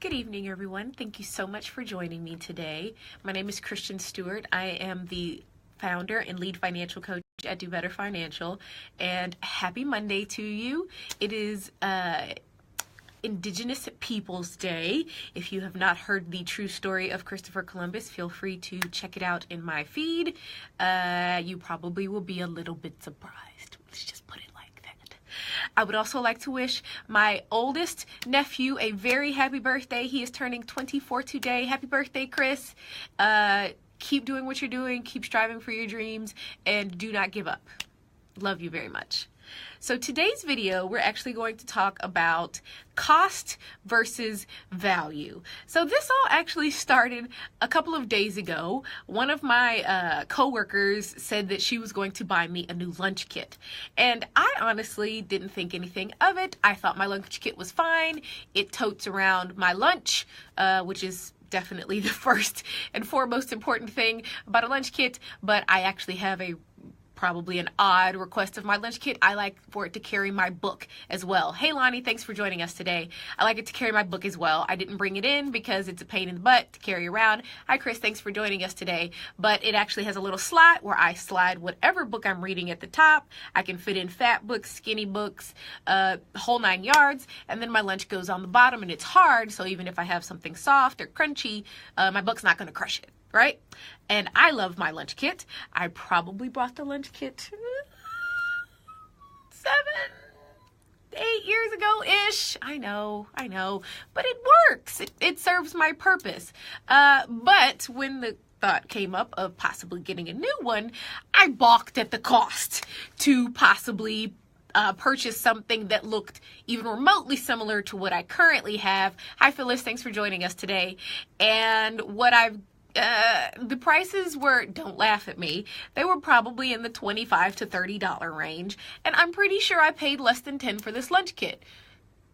Good evening, everyone. Thank you so much for joining me today. My name is Stewart. I am the founder and lead financial coach at Do Better Financial, and happy Monday to you. It is Indigenous Peoples Day. If you have not heard the true story of Christopher Columbus, feel free to check it out in my feed. You probably will be a little bit surprised. Let's just put it like that. I would also like to wish my oldest nephew a very happy birthday. He is turning 24 today. Happy birthday, Chris. Keep doing what you're doing. Keep striving for your dreams and do not give up. Love you very much. So today's video, we're actually going to talk about cost versus value. So this all actually started a couple of days ago. One of my coworkers said that she was going to buy me a new lunch kit. And I honestly didn't think anything of it. I thought my lunch kit was fine. It totes around my lunch, which is definitely the first and foremost important thing about a lunch kit, but I actually have probably an odd request of my lunch kit. I like for it to carry my book as well. Hey Lonnie, thanks for joining us today. I like it to carry my book as well. I didn't bring it in because it's a pain in the butt to carry around. Hi Chris, thanks for joining us today. But it actually has a little slot where I slide whatever book I'm reading at the top. I can fit in fat books, skinny books, whole 9 yards, and then my lunch goes on the bottom, and it's hard, so even if I have something soft or crunchy, my book's not going to crush it. Right? And I love my lunch kit. I probably bought the lunch kit 7, 8 years ago-ish. I know, but it works. It serves my purpose. But when the thought came up of possibly getting a new one, I balked at the cost to possibly purchase something that looked even remotely similar to what I currently have. Hi Phyllis, thanks for joining us today. And what the prices were, don't laugh at me, they were probably in the $25 to $30 range, and I'm pretty sure I paid less than $10 for this lunch kit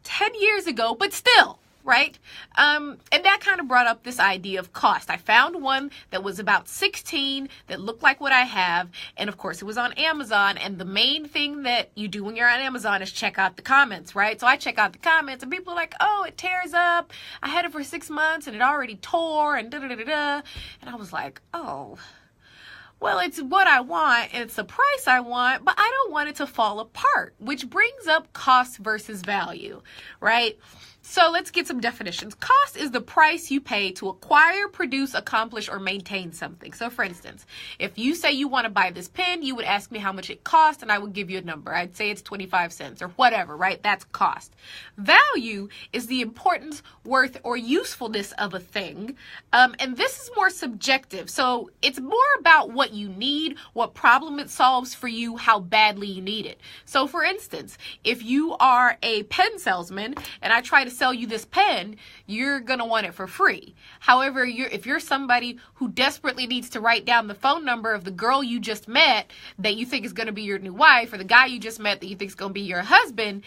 10 years ago, but still, right? And that kind of brought up this idea of cost. I found one that was about $16 that looked like what I have, and of course it was on Amazon, and the main thing that you do when you're on Amazon is check out the comments, right? So I check out the comments, and people are like, oh, it tears up. I had it for 6 months, and it already tore, and da-da-da-da-da. And I was like, oh, well, it's what I want, and it's the price I want, but I don't want it to fall apart, which brings up cost versus value, right? So let's get some definitions. Cost is the price you pay to acquire, produce, accomplish, or maintain something. So for instance, if you say you want to buy this pen, you would ask me how much it costs, and I would give you a number. I'd say it's 25 cents or whatever, right? That's cost. Value is the importance, worth, or usefulness of a thing. And this is more subjective. So it's more about what you need, what problem it solves for you, how badly you need it. So for instance, if you are a pen salesman and I try to sell you this pen, you're going to want it for free. However, if you're somebody who desperately needs to write down the phone number of the girl you just met that you think is going to be your new wife, or the guy you just met that you think is going to be your husband,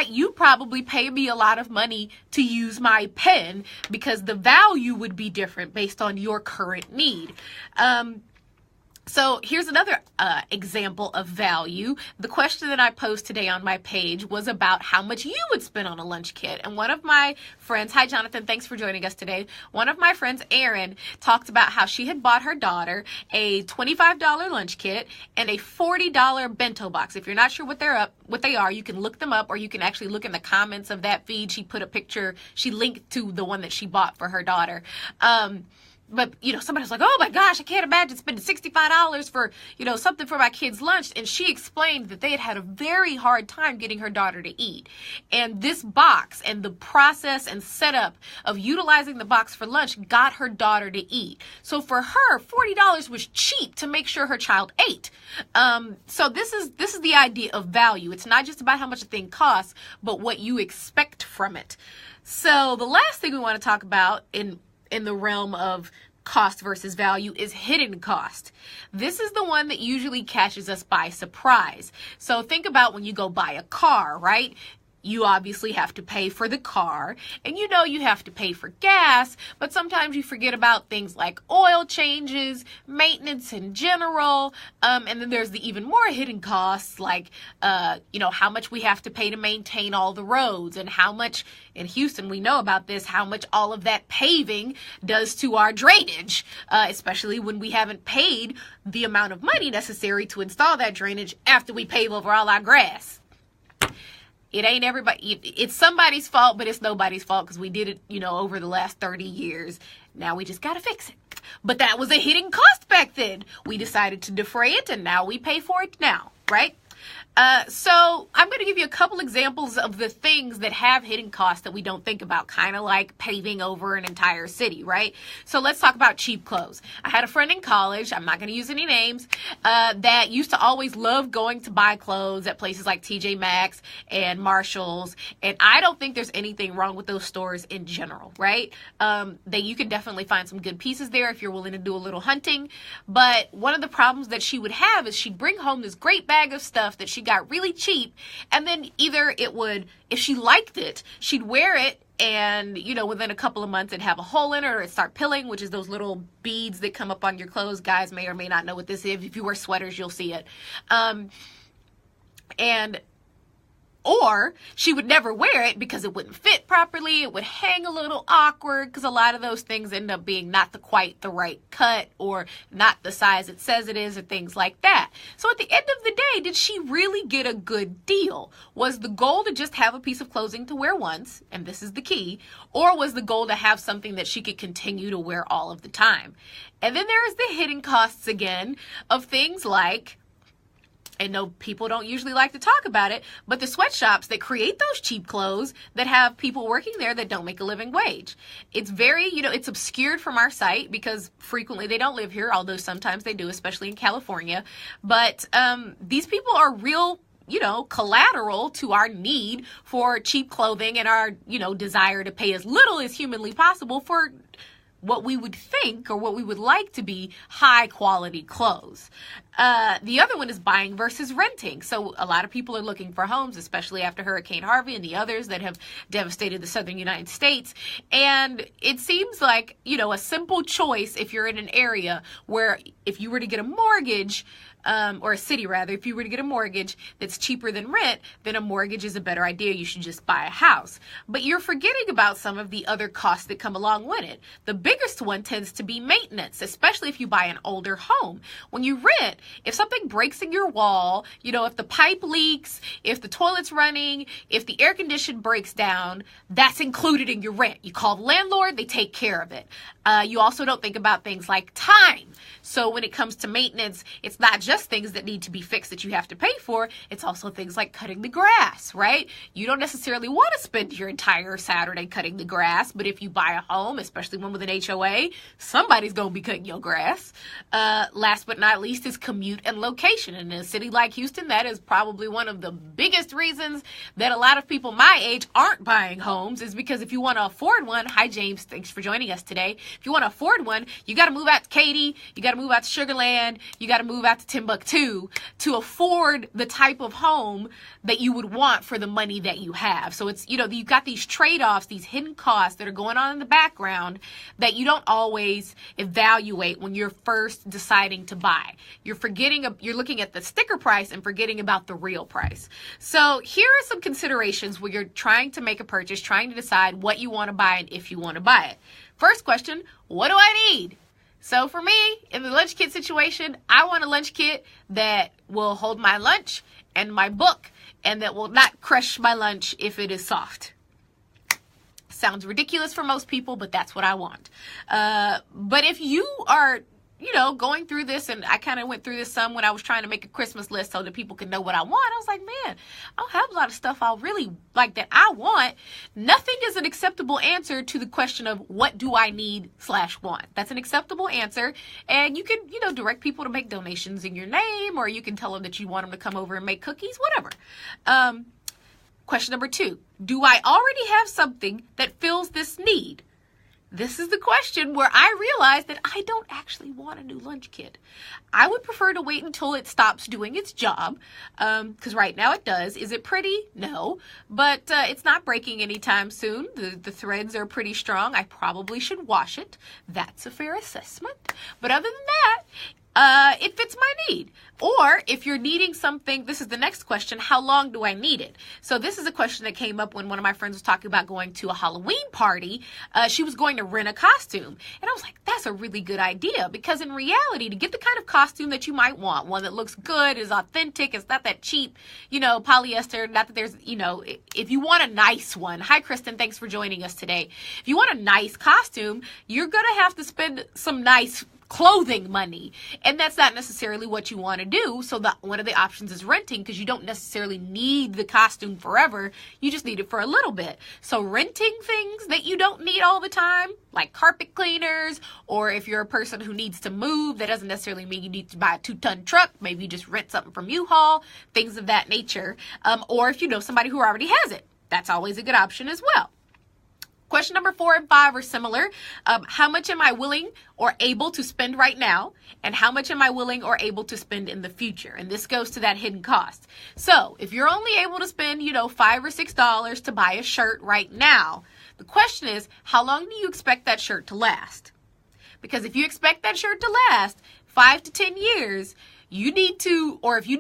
you probably pay me a lot of money to use my pen because the value would be different based on your current need. So here's another example of value. The question that I posed today on my page was about how much you would spend on a lunch kit. And one of my friends, hi Jonathan, thanks for joining us today. One of my friends, Erin, talked about how she had bought her daughter a $25 lunch kit and a $40 bento box. If you're not sure what they are, you can look them up, or you can actually look in the comments of that feed. She put a picture, she linked to the one that she bought for her daughter. But, somebody was like, oh my gosh, I can't imagine spending $65 for, something for my kid's lunch. And she explained that they had a very hard time getting her daughter to eat. And this box and the process and setup of utilizing the box for lunch got her daughter to eat. So for her, $40 was cheap to make sure her child ate. So this is the idea of value. It's not just about how much a thing costs, but what you expect from it. So the last thing we want to talk about in the realm of cost versus value is hidden cost. This is the one that usually catches us by surprise. So think about when you go buy a car, right? you obviously have to pay for the car, and you know you have to pay for gas, but sometimes you forget about things like oil changes, maintenance in general, and then there's the even more hidden costs like, how much we have to pay to maintain all the roads, and how much, in Houston we know about this, how much all of that paving does to our drainage, especially when we haven't paid the amount of money necessary to install that drainage after we pave over all our grass. It ain't everybody, it's somebody's fault, but it's nobody's fault because we did it, over the last 30 years. Now we just got to fix it. But that was a hidden cost back then. We decided to defray it, and now we pay for it now, right? So I'm going to give you a couple examples of the things that have hidden costs that we don't think about, kind of like paving over an entire city, right? So let's talk about cheap clothes. I had a friend in college, I'm not going to use any names, that used to always love going to buy clothes at places like TJ Maxx and Marshall's. And I don't think there's anything wrong with those stores in general, right? You can definitely find some good pieces there if you're willing to do a little hunting. But one of the problems that she would have is she'd bring home this great bag of stuff that she got really cheap, and then either it would, if she liked it, she'd wear it, and within a couple of months it'd have a hole in it, or it'd start pilling, which is those little beads that come up on your clothes. Guys may or may not know what this is. If you wear sweaters, you'll see it. Or she would never wear it because it wouldn't fit properly. It would hang a little awkward because a lot of those things end up being not quite the right cut, or not the size it says it is, or things like that. So at the end of the day, did she really get a good deal? Was the goal to just have a piece of clothing to wear once, and this is the key, or was the goal to have something that she could continue to wear all of the time? And then there is the hidden costs again of things like, and no, people don't usually like to talk about it, but the sweatshops that create those cheap clothes that have people working there that don't make a living wage. It's very, it's obscured from our sight because frequently they don't live here, although sometimes they do, especially in California. But these people are real, collateral to our need for cheap clothing and our, desire to pay as little as humanly possible for what we would think or what we would like to be high quality clothes. The other one is buying versus renting. So a lot of people are looking for homes, especially after Hurricane Harvey and the others that have devastated the southern United States. And it seems like, a simple choice if you're in an area where if you were to get a mortgage, or a city rather, if you were to get a mortgage that's cheaper than rent, then a mortgage is a better idea. You should just buy a house. But you're forgetting about some of the other costs that come along with it. The biggest one tends to be maintenance, especially if you buy an older home. When you rent, if something breaks in your wall, if the pipe leaks, if the toilet's running, if the air condition breaks down, that's included in your rent. You call the landlord, they take care of it. You also don't think about things like time. So when it comes to maintenance, it's not just things that need to be fixed that you have to pay for. It's also things like cutting the grass, right? You don't necessarily want to spend your entire Saturday cutting the grass, but if you buy a home, especially one with an HOA, somebody's going to be cutting your grass. Last but not least is commute and location. In a city like Houston, that is probably one of the biggest reasons that a lot of people my age aren't buying homes, is because if you want to afford one, hi James, thanks for joining us today. If you want to afford one, you got to move out to Katy, you got to move out to Sugar Land, you got to move out to Timbuktu to afford the type of home that you would want for the money that you have. So it's, you've got these trade-offs, these hidden costs that are going on in the background that you don't always evaluate when you're first deciding to buy. You're looking at the sticker price and forgetting about the real price. So here are some considerations where you're trying to make a purchase, trying to decide what you want to buy and if you want to buy it. First question, what do I need? So for me, in the lunch kit situation, I want a lunch kit that will hold my lunch and my book, and that will not crush my lunch if it is soft. Sounds ridiculous for most people, but that's what I want. But if you are, going through this, and I kind of went through this some when I was trying to make a Christmas list so that people could know what I want. I was like, man, I don't have a lot of stuff I really like that I want. Nothing is an acceptable answer to the question of what do I need / want. That's an acceptable answer. And you can, direct people to make donations in your name, or you can tell them that you want them to come over and make cookies, whatever. Question number 2, do I already have something that fills this need? this is the question where I realized that I don't actually want a new lunch kit. I would prefer to wait until it stops doing its job, because right now it does. Is it pretty? No, but it's not breaking anytime soon. The threads are pretty strong. I probably should wash it. That's a fair assessment. But other than that, it fits my need. Or if you're needing something, this is the next question, how long do I need it? So this is a question that came up when one of my friends was talking about going to a Halloween party. She was going to rent a costume. And I was like, that's a really good idea, because in reality, to get the kind of costume that you might want, one that looks good, is authentic, it's not that cheap, polyester, not that there's, if you want a nice one. Hi, Kristen, thanks for joining us today. If you want a nice costume, you're going to have to spend some nice clothing money, and that's not necessarily what you want to do. So one of the options is renting, because you don't necessarily need the costume forever. You just need it for a little bit. So renting things that you don't need all the time, like carpet cleaners, or if you're a person who needs to move, that doesn't necessarily mean you need to buy a 2-ton truck. Maybe you just rent something from U-Haul, things of that nature. Or if you know somebody who already has it, that's always a good option as well. Question number 4 and 5 are similar. How much am I willing or able to spend right now? And how much am I willing or able to spend in the future? And this goes to that hidden cost. So if you're only able to spend, $5 or $6 to buy a shirt right now, the question is, how long do you expect that shirt to last? Because if you expect that shirt to last 5 to 10 years, you need to, or if you're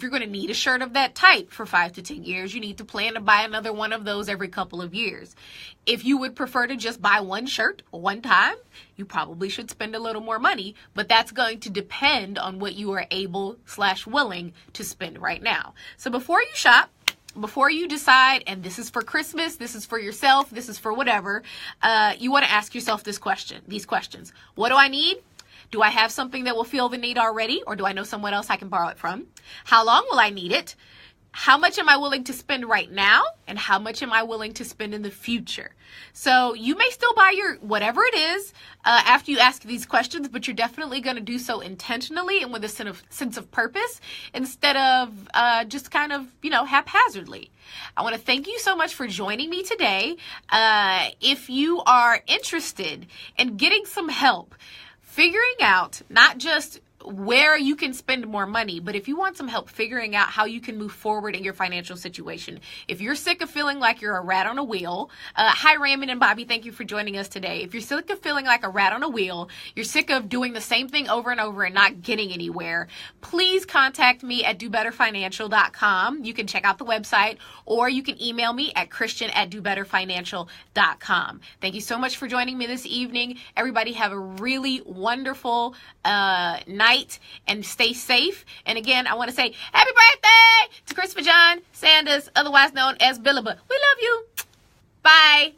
going to need a shirt of that type for 5 to 10 years, you need to plan to buy another one of those every couple of years. If you would prefer to just buy one shirt one time, you probably should spend a little more money, but that's going to depend on what you are able/willing to spend right now. So before you shop, before you decide, and this is for Christmas, this is for yourself, this is for whatever, you want to ask yourself these questions. What do I need? Do I have something that will fill the need already, or do I know someone else I can borrow it from? How long will I need it? How much am I willing to spend right now? And how much am I willing to spend in the future? So you may still buy your whatever it is after you ask these questions, but you're definitely going to do so intentionally and with a sense of purpose instead of just kind of, haphazardly. I want to thank you so much for joining me today. If you are interested in getting some help figuring out not just where you can spend more money, but if you want some help figuring out how you can move forward in your financial situation, if you're sick of feeling like you're a rat on a wheel, hi Raymond and Bobby, thank you for joining us today. If you're sick of feeling like a rat on a wheel, you're sick of doing the same thing over and over and not getting anywhere, please contact me at dobetterfinancial.com. You can check out the website, or you can email me at christian@dobetterfinancial.com. Thank you so much for joining me this evening. Everybody have a really wonderful night and stay safe. And again, I want to say happy birthday to Christopher John Sanders, otherwise known as Billaba. We love you. Bye.